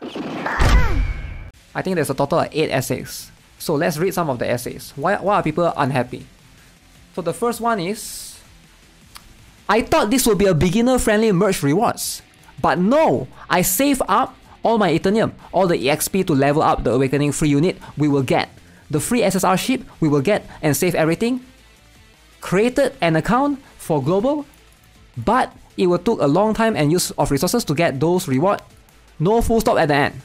I think there's a total of 8 essays. So let's read some of the essays. Why are people unhappy? So the first one is, I thought this would be a beginner-friendly merge rewards. But no, I save up all my Eternium, all the EXP to level up the Awakening free unit we will get. The free SSR ship we will get and save everything. Created an account for global, but it will took a long time and use of resources to get those reward. No full stop at the end.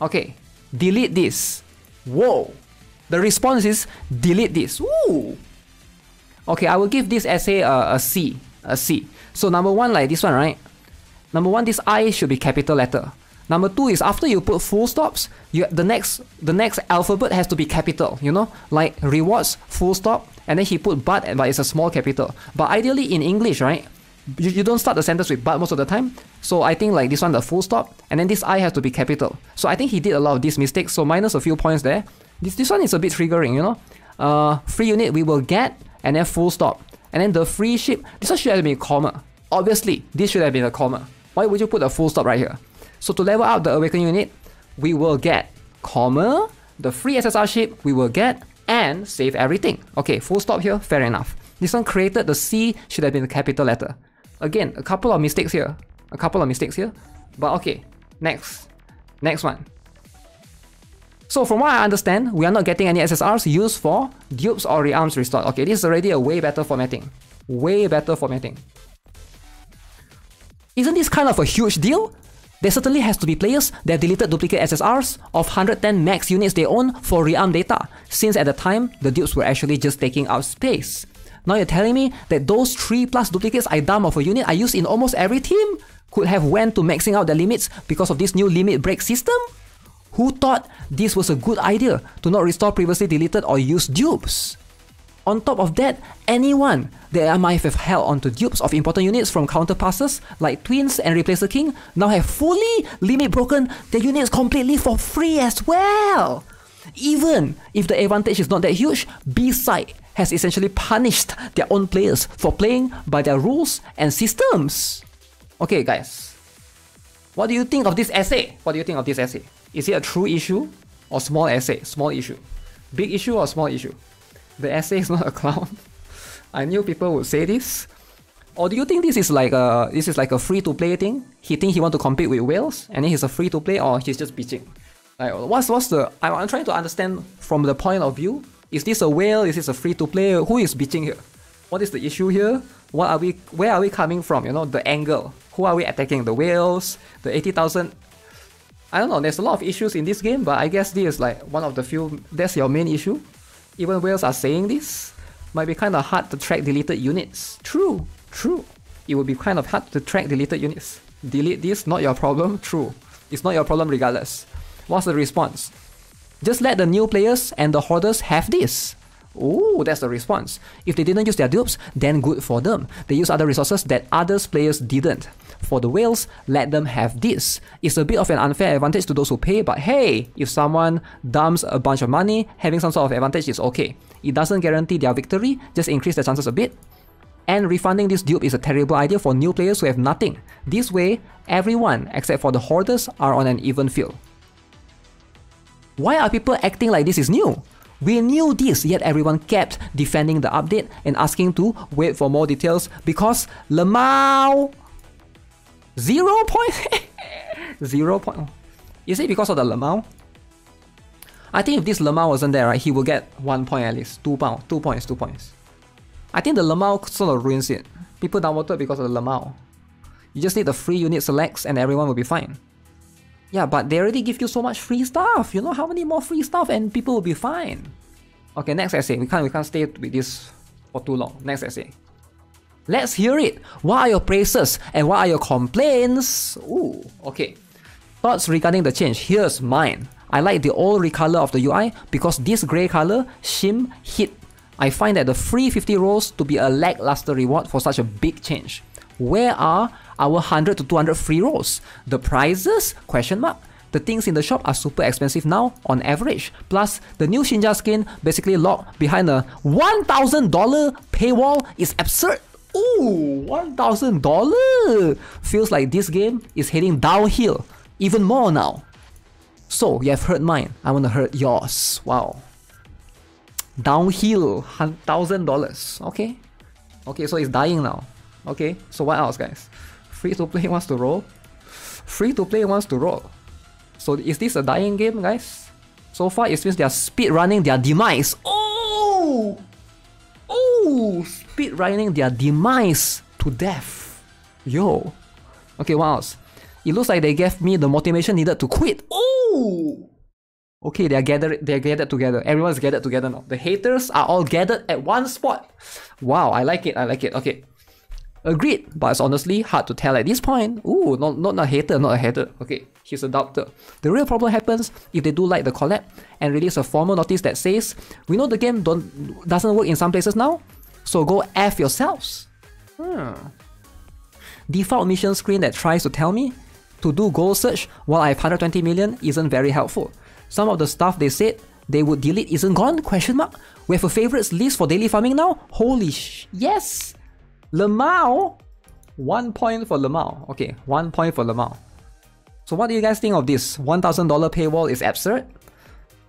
Okay, delete this. Whoa. The response is delete this. Woo. Okay, I will give this essay a C. A C. So number one, like this one, right? Number one, this I should be capital letter. Number two is after you put full stops, the next alphabet has to be capital, you know? Like rewards, full stop, and then he put but it's a small capital. But ideally in English, right? You don't start the sentence with but most of the time. So I think like this one, the full stop, and then this I has to be capital. So I think he did a lot of these mistakes, so minus a few points there. This one is a bit triggering, you know? Free unit we will get, and then full stop. And then the free ship, this one should have been a comma. Obviously, this should have been a comma. Why would you put a full stop right here? So to level up the Awakening unit, we will get, comma, the free SSR ship we will get, and save everything. Okay, full stop here, fair enough. This one created, the C should have been a capital letter. Again, a couple of mistakes here. But okay, next one. So from what I understand, we are not getting any SSRs used for dupes or rearms restored. Okay, this is already a way better formatting. Way better formatting. Isn't this kind of a huge deal? There certainly has to be players that deleted duplicate SSRs of 110 max units they own for rearm data, since at the time, the dupes were actually just taking up space. Now you're telling me that those 3+ duplicates I dump of a unit I use in almost every team could have went to maxing out their limits because of this new limit break system? Who thought this was a good idea to not restore previously deleted or used dupes? On top of that, anyone that might have held onto dupes of important units from counter passes like Twins and Replacer King now have fully limit broken their units completely for free as well. Even if the advantage is not that huge, B-side has essentially punished their own players for playing by their rules and systems. Okay guys, what do you think of this essay? Is it a true issue or small essay? Small issue. Big issue or small issue? The essay is not a clown. I knew people would say this. Or do you think this is like a free-to-play thing? He think he want to compete with whales, and then he's a free-to-play, or he's just bitching? Like, what's the? I'm trying to understand from the point of view. Is this a whale? Is this a free-to-play? Who is bitching here? What is the issue here? Where are we coming from? You know, the angle. Who are we attacking? The whales? The 80,000? I don't know. There's a lot of issues in this game, but I guess this is like one of the few. That's your main issue. Even whales are saying this. Might be kind of hard to track deleted units. True. It would be kind of hard to track deleted units. Delete this, not your problem. True. It's not your problem regardless. What's the response? Just let the new players and the hoarders have this. Ooh, that's the response. If they didn't use their dupes, then good for them. They use other resources that others players didn't. For the whales, let them have this. It's a bit of an unfair advantage to those who pay, but hey, if someone dumps a bunch of money, having some sort of advantage is okay. It doesn't guarantee their victory, just increase their chances a bit. And refunding this dupe is a terrible idea for new players who have nothing. This way, everyone except for the hoarders are on an even field. Why are people acting like this is new? We knew this, yet everyone kept defending the update and asking to wait for more details because Lemao 0 point? 0 point? Is it because of the Lemao? I think if this Lemao wasn't there, right, he will get 1 point at least. 2 points. I think the Lemao sort of ruins it. People downvoted because of the Lemao. You just need the free unit selects and everyone will be fine. Yeah, but they already give you so much free stuff. You know how many more free stuff and people will be fine. Okay, next essay. We can't stay with this for too long. Next essay. Let's hear it. What are your praises and what are your complaints? Ooh, okay. Thoughts regarding the change. Here's mine. I like the old recolor of the UI because this grey color, shim, hit. I find that the free 50 rolls to be a lackluster reward for such a big change. Where are our 100 to 200 free rolls? The prices? Question mark. The things in the shop are super expensive now on average. Plus, the new Shinja skin basically locked behind a $1,000 paywall is absurd. Ooh, $1,000! Feels like this game is heading downhill. even more now. So you have heard mine, I want to hurt yours. Wow. Downhill, $1,000. Okay. Okay, so it's dying now. Okay, so what else, guys? Free to play wants to roll. Free to play wants to roll. So is this a dying game, guys? So far it seems they are speed running their demise. Oh! Oh! Speed running their demise to death. Yo. Okay, what else? It looks like they gave me the motivation needed to quit. Oh! Okay, they're gathered together. Everyone's gathered together now. The haters are all gathered at one spot. Wow, I like it, Okay. Agreed, but it's honestly hard to tell at this point. Ooh, not a hater. Okay, he's a doubter. The real problem happens if they do like the collab and release a formal notice that says, we know the game doesn't work in some places now, so go F yourselves. Default mission screen that tries to tell me to do goal search while I have 120 million isn't very helpful. Some of the stuff they said they would delete isn't gone? Question mark. We have a favorites list for daily farming now? Holy yes! Lemao? 1 point for Lemao. Okay, 1 point for Lemao. So what do you guys think of this? $1,000 paywall is absurd.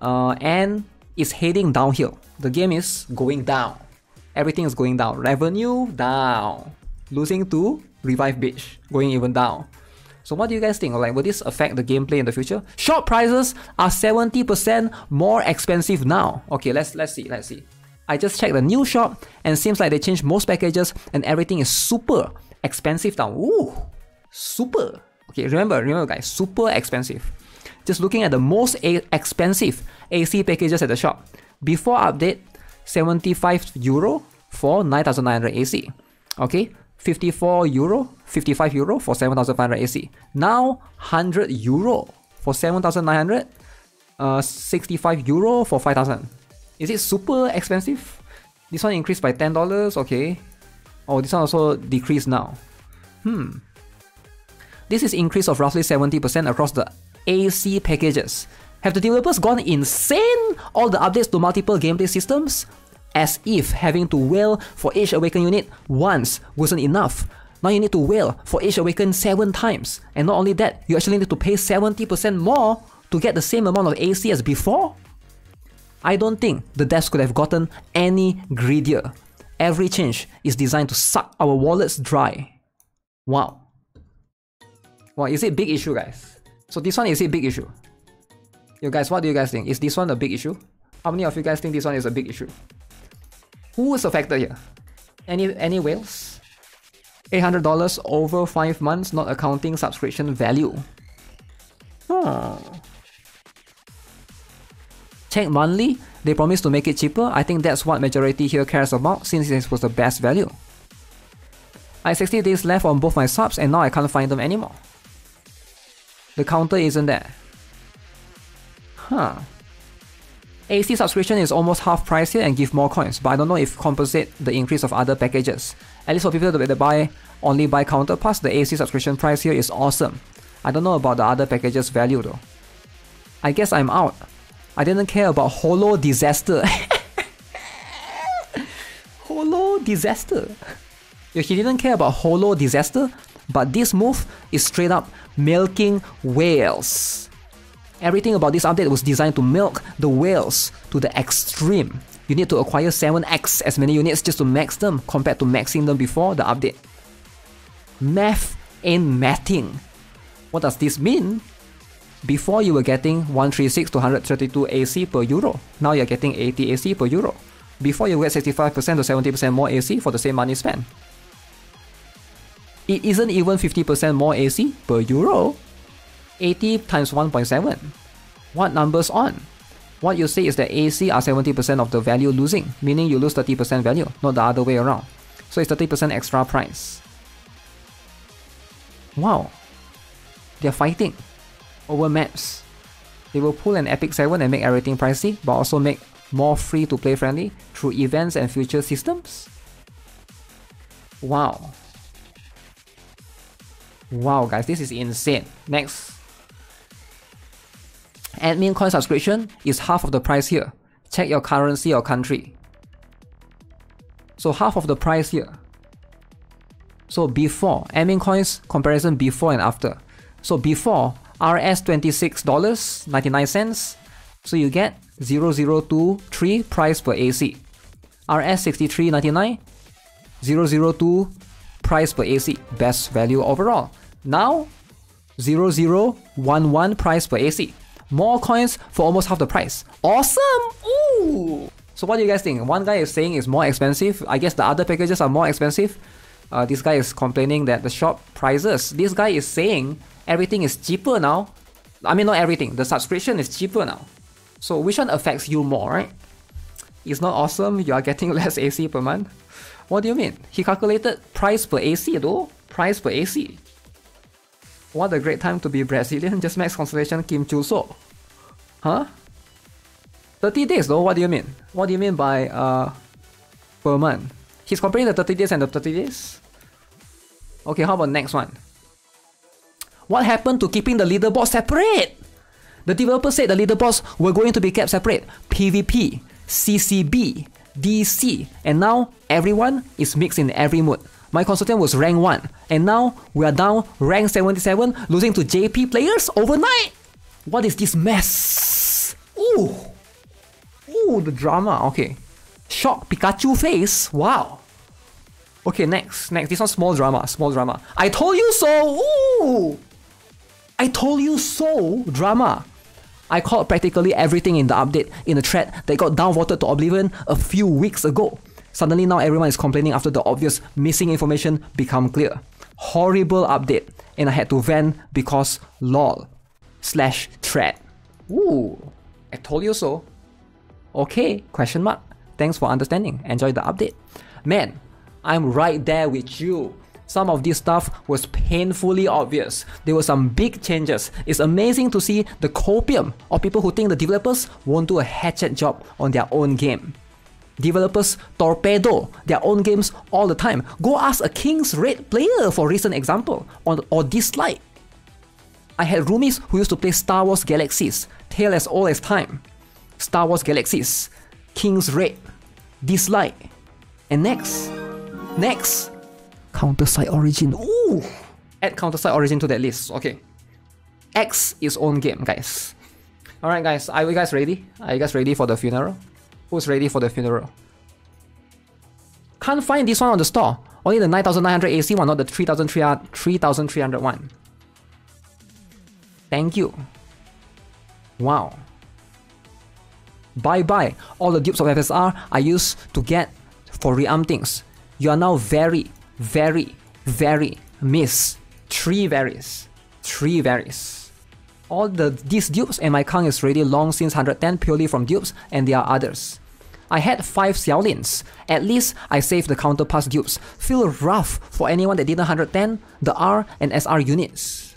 And it's heading downhill. The game is going down. Everything is going down. Revenue down. Losing to Revive Beach. Going even down. So what do you guys think? Like, will this affect the gameplay in the future? Shop prices are 70% more expensive now. Okay, let's see. I just checked the new shop and seems like they changed most packages and everything is super expensive now. Ooh, super. Okay, remember guys, super expensive. Just looking at the most expensive AC packages at the shop. Before update, €75 for 9,900 AC. Okay, €55 for 7,500 AC. Now €100 for 7,900. €65 for 5,000. Is it super expensive? This one increased by $10. Okay. Oh, this one also decreased now. This is increase of roughly 70% across the AC packages. Have the developers gone insane? All the updates to multiple gameplay systems? As if having to wail for each Awaken unit once wasn't enough. Now you need to wail for each Awaken 7 times. And not only that, you actually need to pay 70% more to get the same amount of AC as before? I don't think the devs could have gotten any greedier. Every change is designed to suck our wallets dry. Wow. Wow, is it a big issue, guys? So this one, is it a big issue? You guys, what do you guys think? Is this one a big issue? How many of you guys think this one is a big issue? Who is affected here? Any whales? $800 over 5 months, not accounting subscription value. Check monthly, they promise to make it cheaper. I think that's what majority here cares about since this was the best value. I have 60 days left on both my subs and now I can't find them anymore. The counter isn't there. AC subscription is almost half price here and give more coins, but I don't know if compensate the increase of other packages. At least for people that only buy counter pass, the AC subscription price here is awesome. I don't know about the other packages value though. I guess I'm out. I didn't care about Holo Disaster. Holo Disaster. He didn't care about Holo Disaster, but this move is straight up milking whales. Everything about this update was designed to milk the whales to the extreme. You need to acquire 7x as many units just to max them compared to maxing them before the update. Math ain't mathing. What does this mean? Before you were getting 136 to 132 AC per euro. Now you're getting 80 AC per euro. Before you get 65% to 70% more AC for the same money spent. It isn't even 50% more AC per euro. 80 times 1.7. What numbers on? What you say is that AC are 70% of the value losing, meaning you lose 30% value, not the other way around. So it's 30% extra price. Wow. They're fighting over maps. They will pull an Epic 7 and make everything pricey, but also make more free to play friendly through events and future systems? Wow. Wow guys, this is insane. Next. Admin coin subscription is half of the price here. Check your currency or country. So half of the price here. So before, admin coins comparison before and after. So before, RS $26.99. So you get 0023 price per AC. RS $63.99, 002 price per AC. Best value overall. Now 0011 price per AC. More coins for almost half the price. Awesome! Ooh! So what do you guys think? One guy is saying it's more expensive. I guess the other packages are more expensive. This guy is complaining that the shop prices. This guy is saying everything is cheaper now. I mean, not everything. The subscription is cheaper now. So which one affects you more, right? It's not awesome. You are getting less AC per month. What do you mean? He calculated price per AC though. Price per AC. What a great time to be Brazilian. Just max constellation Kim Chu So. Huh? 30 days though, what do you mean? What do you mean by per month? He's comparing the 30 days and the 30 days? Okay, how about next one? What happened to keeping the leaderboard separate? The developers said the leaderboards were going to be kept separate. PvP, CCB, DC, and now everyone is mixed in every mode. My consultant was rank 1, and now we are down rank 77, losing to JP players overnight. What is this mess? Ooh, ooh, the drama. Okay, shock Pikachu face. Wow. Okay, next. This one's small drama. I told you so. Ooh, I told you so. Drama. I called practically everything in the update in a thread that got downvoted to oblivion a few weeks ago. Suddenly now everyone is complaining after the obvious missing information become clear. Horrible update, and I had to vent because lol/thread. Ooh, I told you so. Okay, question mark. Thanks for understanding. Enjoy the update. Man, I'm right there with you. Some of this stuff was painfully obvious. There were some big changes. It's amazing to see the copium of people who think the developers won't do a hatchet job on their own game. Developers torpedo their own games all the time. Go ask a King's Raid player for recent example or dislike. I had roomies who used to play Star Wars Galaxies, tale as old as time. Star Wars Galaxies, King's Raid, dislike. And next, CounterSide Origin. Ooh! Add CounterSide Origin to that list. Okay. X is own game, guys. Alright guys, are you guys ready? Are you guys ready for the funeral? Who's ready for the funeral? Can't find this one on the store. Only the 9900 AC one, not the 3300 one. Thank you. Wow. Bye-bye. All the dupes of FSR I used to get for rearm things. You are now very miss. Three varies. All these dupes and my Kang is ready long since 110 purely from dupes, and there are others. I had 5 Xiaolins. At least I saved the counterpass dupes. Feel rough for anyone that didn't 110 the R and SR units.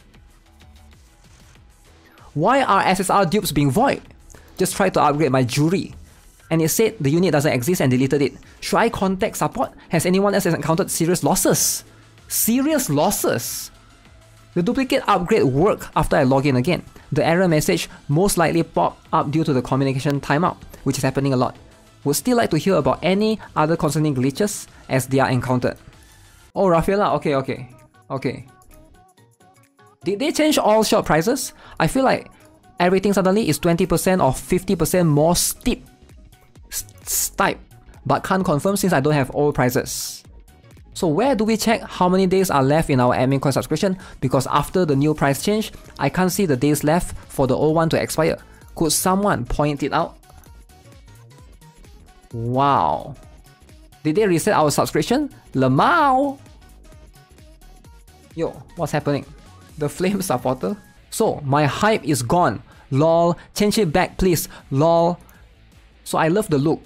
Why are SSR dupes being void? Just tried to upgrade my jury, and it said the unit doesn't exist and deleted it. Should I contact support? Has anyone else encountered serious losses? Serious losses? The duplicate upgrade worked after I log in again. The error message most likely popped up due to the communication timeout, which is happening a lot. Would still like to hear about any other concerning glitches as they are encountered. Oh, Rafaela, okay. Did they change all shop prices? I feel like everything suddenly is 20% or 50% more steep, but can't confirm since I don't have all prices. So where do we check how many days are left in our admin coin subscription? Because after the new price change, I can't see the days left for the old one to expire. Could someone point it out? Wow. Did they reset our subscription? Lemao! Yo, what's happening? The flame supporter? So, my hype is gone. Lol, change it back please. Lol. So I love the look.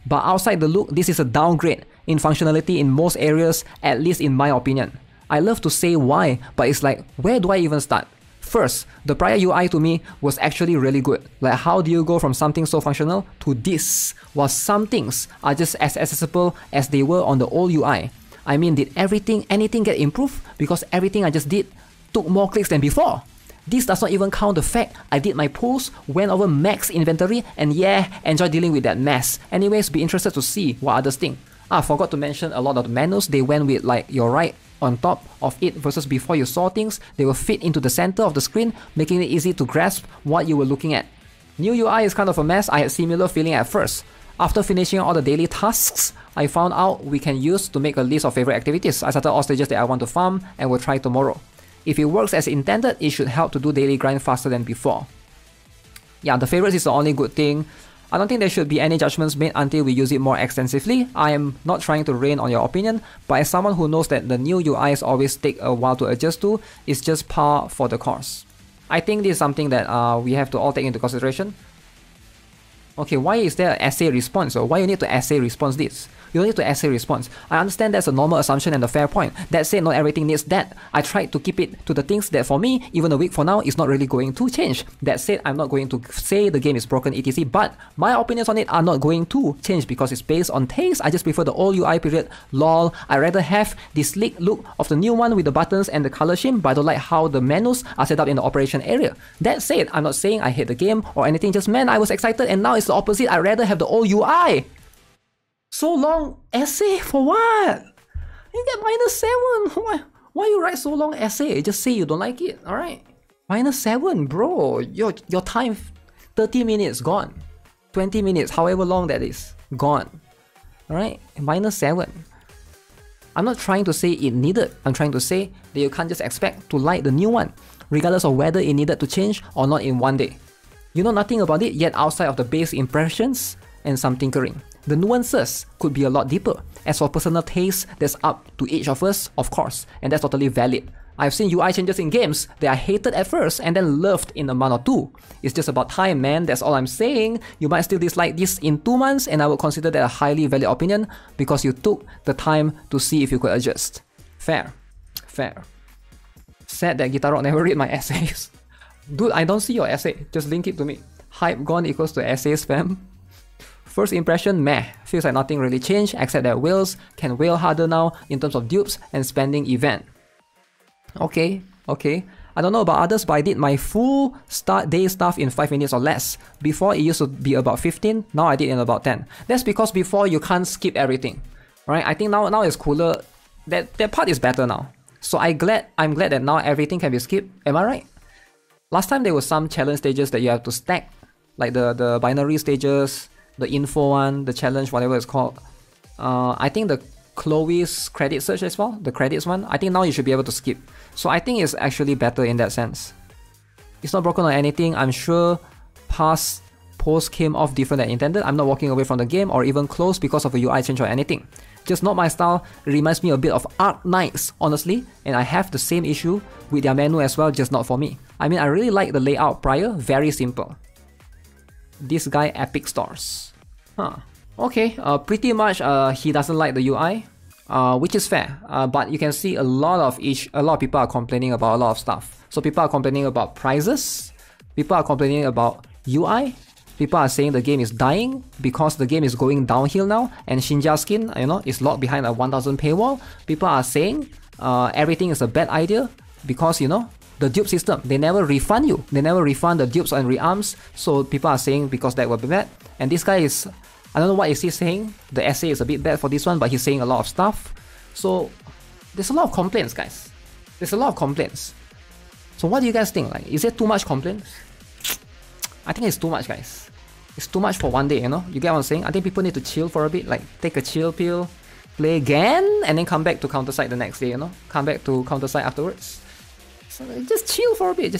But outside the look, this is a downgrade in functionality in most areas, at least in my opinion. I love to say why, but it's like, where do I even start? First, the prior UI to me was actually really good. Like, how do you go from something so functional to this, while some things are just as accessible as they were on the old UI? I mean, did anything get improved? Because everything I just did took more clicks than before. This does not even count the fact I did my pulls, went over max inventory, and yeah, enjoy dealing with that mess. Anyways, be interested to see what others think. I forgot to mention a lot of the menus, they went with like your right on top of it versus before you saw things, they will fit into the center of the screen, making it easy to grasp what you were looking at. New UI is kind of a mess, I had similar feeling at first. After finishing all the daily tasks, I found out we can use to make a list of favorite activities. I started all stages that I want to farm and will try tomorrow. If it works as intended, it should help to do daily grind faster than before. Yeah, the favorites is the only good thing. I don't think there should be any judgments made until we use it more extensively. I am not trying to rain on your opinion, but as someone who knows that the new UIs always take a while to adjust to, it's just par for the course. I think this is something that we have to all take into consideration. Okay, why is there an essay response? Or why you need to essay response this? You don't need to essay response. I understand that's a normal assumption and a fair point. That said, not everything needs that. I tried to keep it to the things that for me, even a week from now, is not really going to change. That said, I'm not going to say the game is broken etc. But my opinions on it are not going to change because it's based on taste. I just prefer the old UI period. Lol. I rather have the sleek look of the new one with the buttons and the color scheme, but I don't like how the menus are set up in the operation area. That said, I'm not saying I hate the game or anything, just man, I was excited and now it's the opposite. I rather have the old UI. So long essay for what? You get -7. Why you write so long essay? Just say you don't like it, alright? -7, bro. Your time, 30 minutes, gone. 20 minutes, however long that is, gone. Alright? -7. I'm not trying to say it needed. I'm trying to say that you can't just expect to like the new one, regardless of whether it needed to change or not in one day. You know nothing about it yet outside of the base impressions and some tinkering. The nuances could be a lot deeper. As for personal taste, that's up to each of us, of course, and that's totally valid. I've seen UI changes in games that I hated at first and then loved in a month or two. It's just about time, man, that's all I'm saying. You might still dislike this in 2 months and I would consider that a highly valid opinion because you took the time to see if you could adjust. Fair. Fair. Sad that GuitarRock never read my essays. Dude, I don't see your essay, just link it to me. Hype gone equals to essay spam. First impression, meh. Feels like nothing really changed except that whales can whale harder now in terms of dupes and spending event. Okay. I don't know about others, but I did my full day stuff in 5 minutes or less. Before it used to be about 15, now I did in about 10. That's because before you can't skip everything. Right? I think now it's cooler. That part is better now. So I'm glad that now everything can be skipped. Am I right? Last time there were some challenge stages that you have to stack, like the binary stages, the info one, the challenge, whatever it's called. I think the Chloe's credit search as well, the credits one, I think now you should be able to skip. So I think it's actually better in that sense. It's not broken or anything. I'm sure post came off different than intended. I'm not walking away from the game or even close because of a UI change or anything. Just not my style. It reminds me a bit of Ark Knights, honestly, and I have the same issue with their menu as well, just not for me. I mean, I really like the layout prior, very simple. This guy Epic Stars. Okay, pretty much he doesn't like the UI, which is fair. But you can see a lot of people are complaining about a lot of stuff. So people are complaining about prices, people are complaining about UI, people are saying the game is dying because the game is going downhill now, and Shinja skin, is locked behind a 1000 paywall. People are saying everything is a bad idea because the dupe system, they never refund you. They never refund the dupes and rearms. So people are saying because that will be bad. And this guy is, I don't know what is he saying. The essay is a bit bad for this one, but he's saying a lot of stuff. So there's a lot of complaints, guys. There's a lot of complaints. So what do you guys think? Like, is there too much complaints? I think it's too much, guys. It's too much for one day, You get what I'm saying? I think people need to chill for a bit, like take a chill pill, play again, and then come back to CounterSide the next day, Come back to CounterSide afterwards. So just chill for a bit,